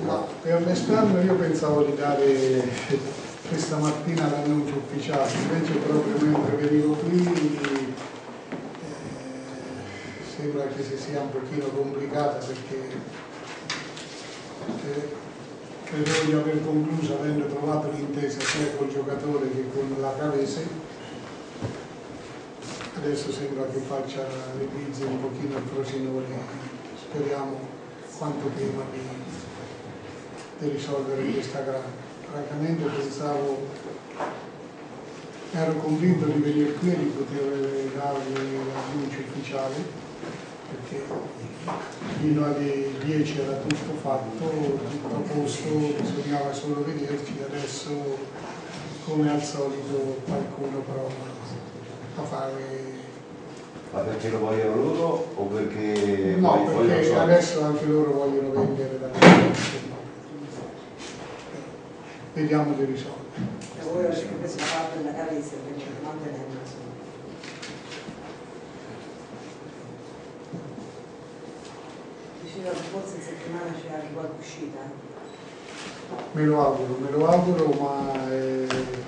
No, per l'esterno io pensavo di dare questa mattina l'annuncio ufficiale, invece proprio mentre venivo qui sembra che si sia un pochino complicata perché credo di aver concluso avendo trovato l'intesa sia col giocatore che con la Cavese. Adesso sembra che faccia le bizze un pochino il Frosinone, speriamo quanto prima di risolvere questa grande. Francamente pensavo, ero convinto di venire qui e di poter darvi l'annuncio ufficiale, perché fino alle 10 era tutto fatto, tutto a posto, bisognava solo vederci. Adesso come al solito qualcuno prova a fare. Ma perché lo vogliono loro o perché no, perché adesso anche loro vogliono vendere da parte. Vediamo di risolvere. E voi avete preso la parte della Cavese per mantenerla. Diceva che forse in settimana c'è anche qualche uscita. Me lo auguro, ma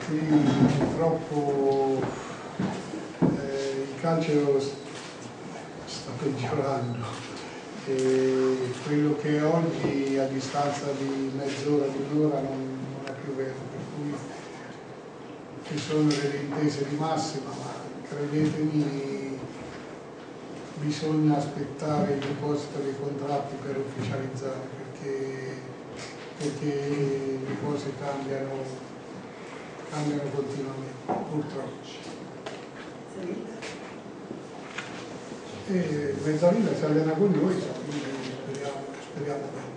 qui purtroppo il calcio sta peggiorando e quello che è oggi a distanza di mezz'ora, di un'ora non è più vero, per cui ci sono delle intese di massima, ma credetemi bisogna aspettare il deposito dei contratti per ufficializzare perché le cose cambiano continuamente, purtroppo. E Mezzalina si allena con noi, quindi speriamo bene.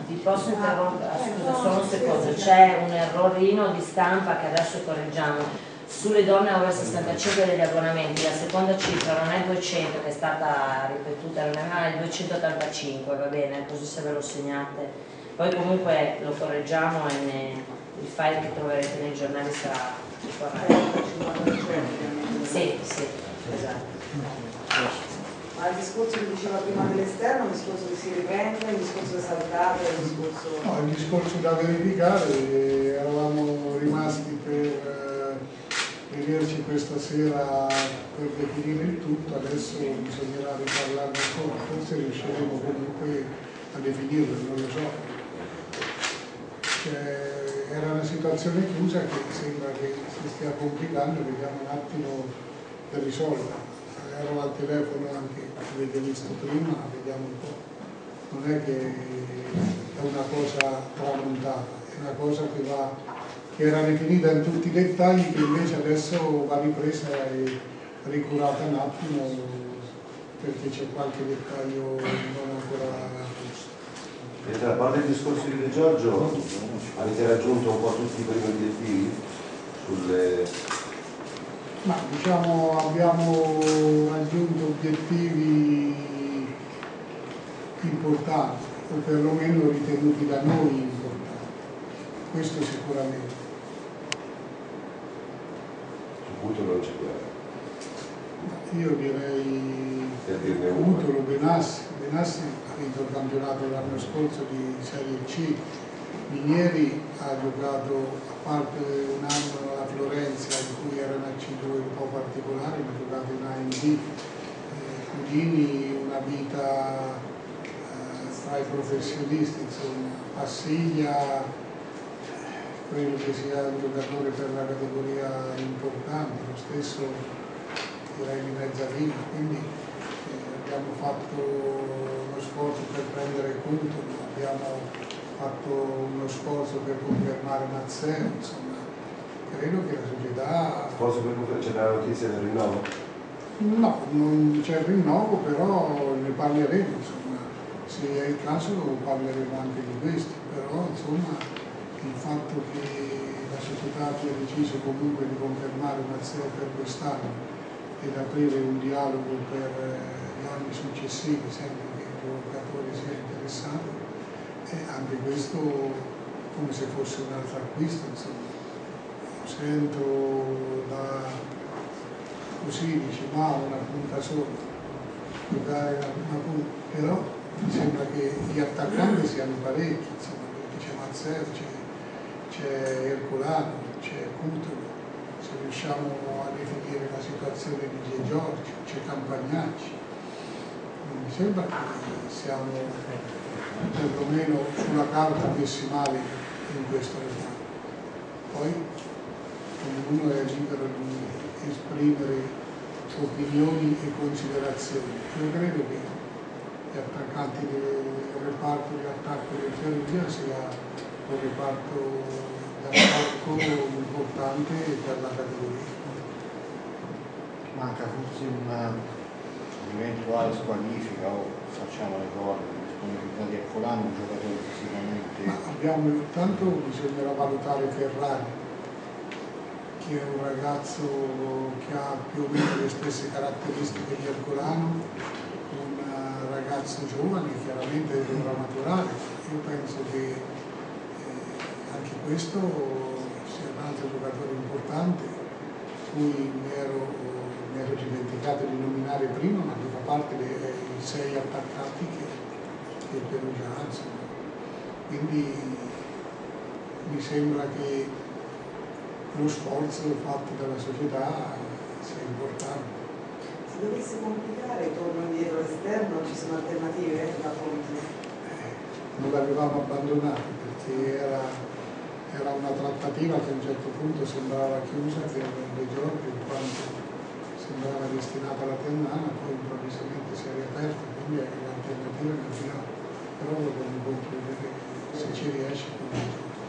Ti posso interrompere? Scusa, solo un secondo, c'è un errorino di stampa che adesso correggiamo. Sulle donne over 65 degli abbonamenti, la seconda cifra non è 200 che è stata ripetuta, non è 285, va bene, così se ve lo segnate. Poi comunque lo correggiamo e il file che troverete nei giornali sarà corretto. Sì, esatto. Ma il discorso che diceva prima dell'esterno, il discorso che si riprende, il discorso che saltate, il discorso... No, il discorso da verificare, eravamo rimasti per vederci questa sera per definire il tutto, adesso bisognerà riparlarne ancora, forse riusciremo comunque a definirlo, non lo so. Era una situazione chiusa che sembra che si stia complicando, vediamo un attimo da risolvere. Ero al telefono anche, avete visto prima, vediamo un po'. Non è che è una cosa tramontata, è una cosa che era definita in tutti i dettagli, che invece adesso va ripresa e ricurata un attimo perché c'è qualche dettaglio non ancora a posto. A parte il discorso di De Giorgio, avete raggiunto un po' tutti i primi obiettivi sulle... Ma diciamo abbiamo raggiunto obiettivi importanti, o perlomeno ritenuti da noi importanti, questo sicuramente. Sul punto non c'è guerra. Io direi Cutolo, Benassi ha vinto il campionato l'anno scorso di Serie C, Minieri ha giocato, a parte un anno a Florenza in cui era una C2 un po' particolare, ma ha giocato in A in B. Cudini una vita tra i professionisti, insomma, Passiglia credo che sia un giocatore per la categoria importante, lo stesso direi di Mezzalina, quindi abbiamo fatto uno sforzo per prendere Cutolo, abbiamo fatto uno sforzo per confermare Mazzeo, insomma, credo che la società... Sforzo per confermare, c'è la notizia del rinnovo? No, non c'è il rinnovo, però ne parleremo, insomma, se è il caso parleremo anche di questo, però insomma il fatto che la società abbia deciso comunque di confermare Mazzeo per quest'anno ed aprire un dialogo per gli anni successivi, sempre che il giocatore sia interessato, e anche questo come se fosse un altro acquisto, insomma. Sento da così, dice, ma una punta sola. giocare la prima punta, però mi sembra che gli attaccanti siano parecchi, insomma, perché c'è Mazzer, c'è Ercolano, c'è Cutolo, se riusciamo a definire la situazione di G. Giorgio, c'è Campagnacci. Mi sembra che siamo perlomeno sulla carta messi male in questo reparto. Poi ognuno è libero di esprimere opinioni e considerazioni. Io credo che gli attaccanti del reparto di attacco del Ferrovia sia un reparto di attacco importante per la categoria. Manca forse un'eventuale squalifica o facciamo le cose, disponibilità di Ercolano, un giocatore fisicamente. Tanto bisognerà valutare Ferrari, che è un ragazzo che ha più o meno le stesse caratteristiche di Ercolano, un ragazzo giovane, chiaramente dovrà maturare. Io penso che anche questo sia un altro giocatore importante, cui mi ero dimenticato di nominare prima, ma che fa parte dei 6 attaccanti che il Perugia ha. Quindi mi sembra che lo sforzo fatto dalla società sia importante. Se dovesse complicare, torno indietro all'esterno, ci sono alternative da Fonte? Non l'avevamo abbandonato perché era una trattativa che a un certo punto sembrava chiusa per De Giorgio, in quanto sembrava destinata alla Ternana, poi improvvisamente si è riaperta, quindi l'alternativa è immaginata. Però dobbiamo concludere se ci riesce con De Giorgio.